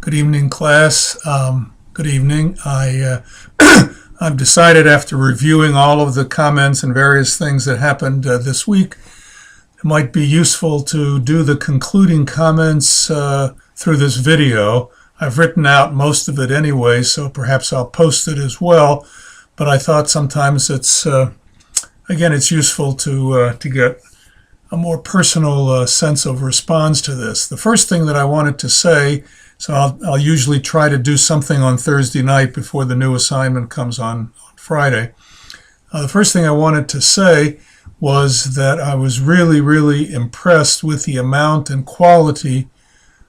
Good evening, class. Good evening. I've decided after reviewing all of the comments and various things that happened this week, it might be useful to do the concluding comments through this video. I've written out most of it anyway, so perhaps I'll post it as well. But I thought sometimes it's useful to get a more personal sense of response to this. The first thing that I wanted to say, so I'll usually try to do something on Thursday night before the new assignment comes on Friday. The first thing I wanted to say was that I was really, really impressed with the amount and quality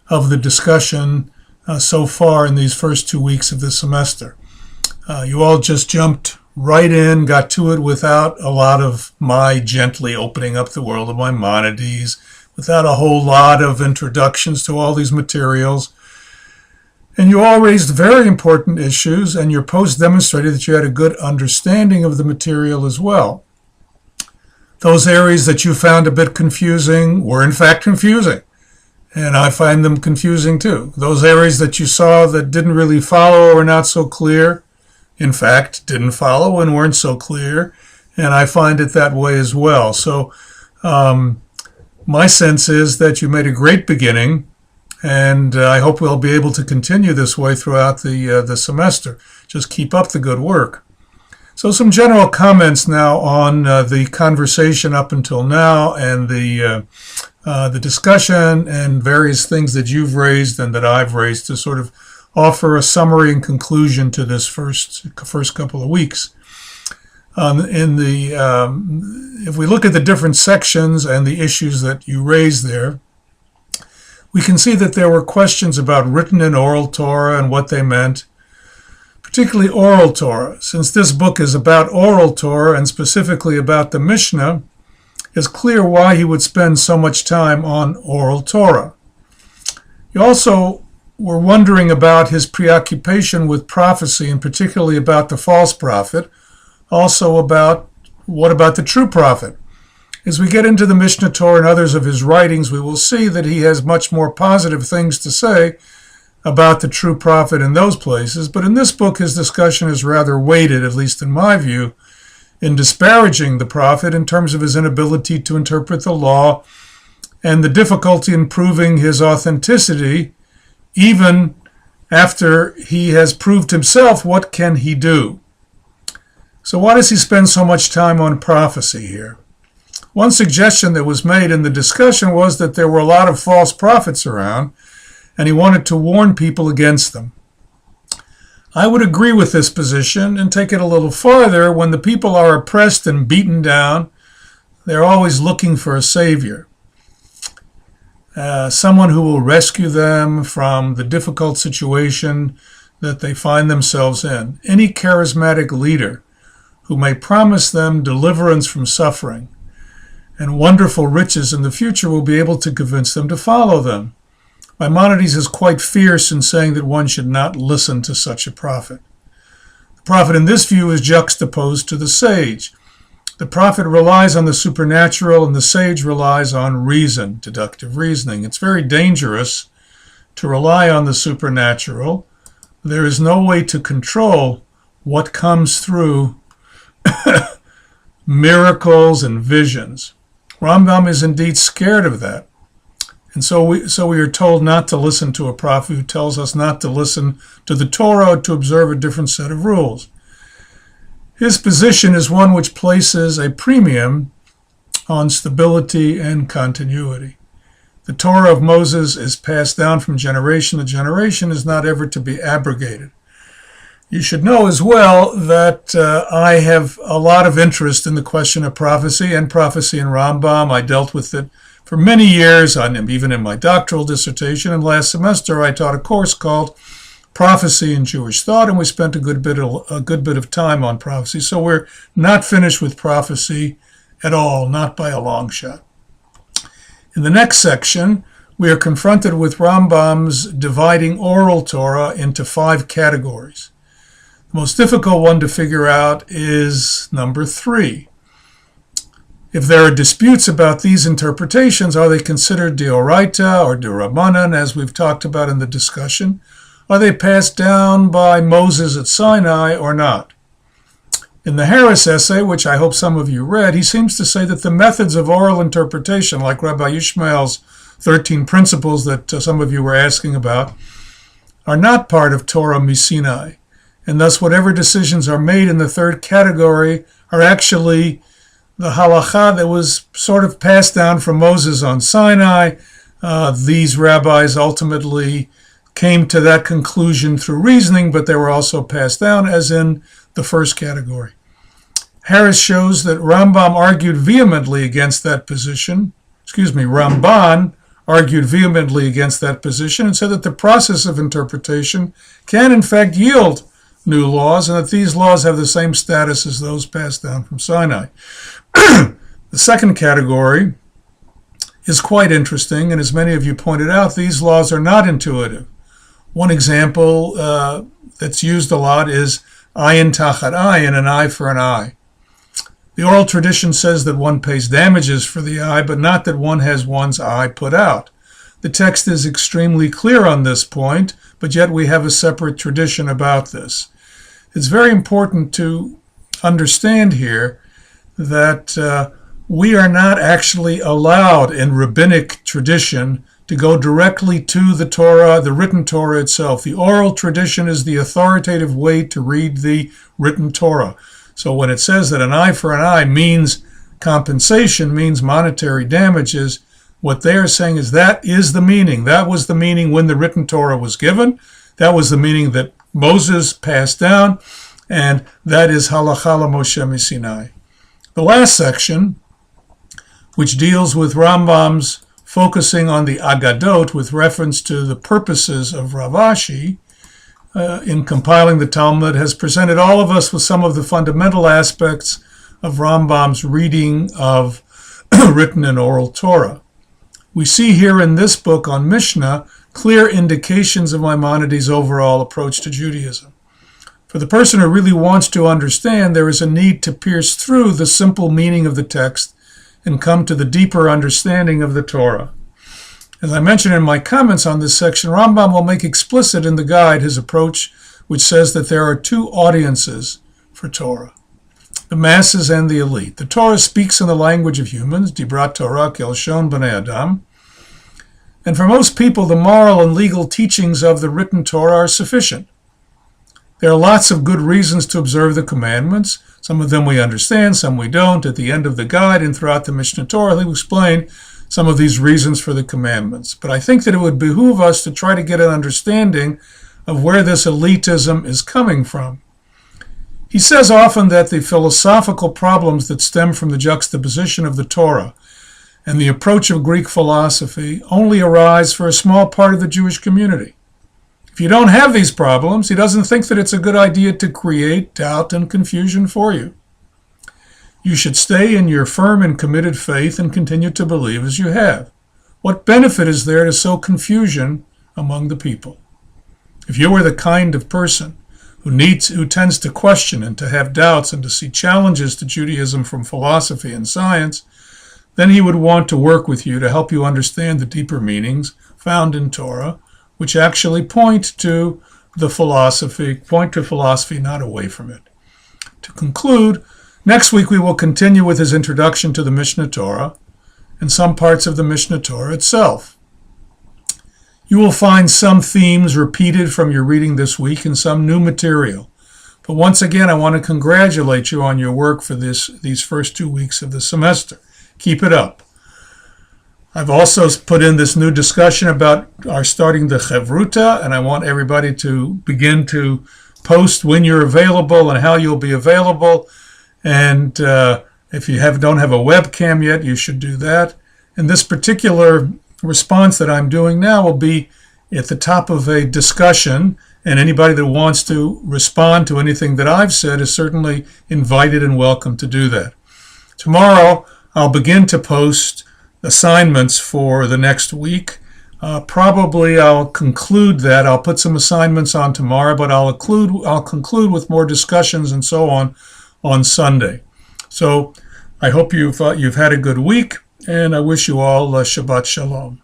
of the discussion so far in these first 2 weeks of the semester. You all just jumped right in, got to it without a lot of my gently opening up the world of Maimonides, without a whole lot of introductions to all these materials. And you all raised very important issues, and your post demonstrated that you had a good understanding of the material as well. Those areas that you found a bit confusing were in fact confusing, and I find them confusing too. Those areas that you saw that didn't really follow or were not so clear, in fact, didn't follow and weren't so clear, and I find it that way as well. So my sense is that you made a great beginning, and I hope we'll be able to continue this way throughout the semester. Just keep up the good work. So some general comments now on the conversation up until now and the discussion and various things that you've raised and that I've raised to sort of offer a summary and conclusion to this first couple of weeks. If we look at the different sections and the issues that you raised there, we can see that there were questions about written and oral Torah and what they meant, particularly oral Torah. Since this book is about oral Torah and specifically about the Mishnah, it's clear why he would spend so much time on oral Torah. You also were wondering about his preoccupation with prophecy, and particularly about the false prophet, also about what about the true prophet. As we get into the Mishnah Torah and others of his writings, we will see that he has much more positive things to say about the true prophet in those places. But in this book, his discussion is rather weighted, at least in my view, in disparaging the prophet in terms of his inability to interpret the law and the difficulty in proving his authenticity, even after he has proved himself. What can he do? So why does he spend so much time on prophecy here? One suggestion that was made in the discussion was that there were a lot of false prophets around, and he wanted to warn people against them. I would agree with this position and take it a little farther. When the people are oppressed and beaten down, they're always looking for a savior, someone who will rescue them from the difficult situation that they find themselves in. Any charismatic leader who may promise them deliverance from suffering and wonderful riches in the future will be able to convince them to follow them. Maimonides is quite fierce in saying that one should not listen to such a prophet. The prophet in this view is juxtaposed to the sage. The prophet relies on the supernatural and the sage relies on reason, deductive reasoning. It's very dangerous to rely on the supernatural. There is no way to control what comes through miracles and visions. Rambam is indeed scared of that. And so we are told not to listen to a prophet who tells us not to listen to the Torah or to observe a different set of rules. His position is one which places a premium on stability and continuity. The Torah of Moses is passed down from generation to generation, is not ever to be abrogated. You should know as well that I have a lot of interest in the question of prophecy and prophecy in Rambam. I dealt with it for many years, even in my doctoral dissertation. And last semester, I taught a course called Prophecy in Jewish Thought, and we spent a good bit of time on prophecy. So we're not finished with prophecy at all, not by a long shot. In the next section, we are confronted with Rambam's dividing oral Torah into 5 categories. The most difficult one to figure out is number 3. If there are disputes about these interpretations, are they considered deoraita or d'Rabbanan, as we've talked about in the discussion, Are they passed down by Moses at Sinai or not? In the Harris essay, which I hope some of you read, he seems to say that the methods of oral interpretation, like Rabbi Ishmael's 13 principles that some of you were asking about, are not part of Torah Misinai. And thus whatever decisions are made in the third category are actually the halakha that was sort of passed down from Moses on Sinai. These rabbis ultimately came to that conclusion through reasoning, but they were also passed down, as in the first category. Harris shows that Rambam argued vehemently against that position. Ramban argued vehemently against that position and said that the process of interpretation can in fact yield new laws, and that these laws have the same status as those passed down from Sinai. The second category is quite interesting, and as many of you pointed out, these laws are not intuitive. One example that's used a lot is ayin tachat ayin, an eye for an eye. The oral tradition says that one pays damages for the eye, but not that one has one's eye put out. The text is extremely clear on this point, but yet we have a separate tradition about this. It's very important to understand here that we are not actually allowed in rabbinic tradition to go directly to the Torah, the written Torah itself. The oral tradition is the authoritative way to read the written Torah. So when it says that an eye for an eye means compensation, means monetary damages, what they are saying is that is the meaning. That was the meaning when the written Torah was given. That was the meaning that Moses passed down, and that is halakha Moshe Misinai. The last section, which deals with Rambam's focusing on the Agadot with reference to the purposes of Rav Ashi, in compiling the Talmud, has presented all of us with some of the fundamental aspects of Rambam's reading of written and oral Torah. We see here in this book on Mishnah clear indications of Maimonides' overall approach to Judaism. For the person who really wants to understand, there is a need to pierce through the simple meaning of the text and come to the deeper understanding of the Torah. As I mentioned in my comments on this section, Rambam will make explicit in the guide his approach, which says that there are two audiences for Torah: the masses and the elite. The Torah speaks in the language of humans, Dibrat Torah Kelshon Bnei Adam, and for most people, the moral and legal teachings of the written Torah are sufficient. There are lots of good reasons to observe the commandments. Some of them we understand, some we don't. At the end of the guide and throughout the Mishnah Torah, he'll explain some of these reasons for the commandments. But I think that it would behoove us to try to get an understanding of where this elitism is coming from. He says often that the philosophical problems that stem from the juxtaposition of the Torah and the approach of Greek philosophy only arise for a small part of the Jewish community. If you don't have these problems, he doesn't think that it's a good idea to create doubt and confusion for you. You should stay in your firm and committed faith and continue to believe as you have. What benefit is there to sow confusion among the people? If you are the kind of person who tends to question and to have doubts and to see challenges to Judaism from philosophy and science, then he would want to work with you to help you understand the deeper meanings found in Torah, which actually point to philosophy, not away from it. To conclude, next week we will continue with his introduction to the Mishnah Torah and some parts of the Mishnah Torah itself. You will find some themes repeated from your reading this week and some new material. But once again, I want to congratulate you on your work for these first 2 weeks of the semester. Keep it up. I've also put in this new discussion about our starting the Chevruta, and I want everybody to begin to post when you're available and how you'll be available. And if you don't have a webcam yet, you should do that. And this particular response that I'm doing now will be at the top of a discussion, and anybody that wants to respond to anything that I've said is certainly invited and welcome to do that. Tomorrow, I'll begin to post assignments for the next week. Probably I'll conclude that. I'll put some assignments on tomorrow, but I'll conclude with more discussions and so on Sunday. So I hope you've had a good week, and I wish you all Shabbat Shalom.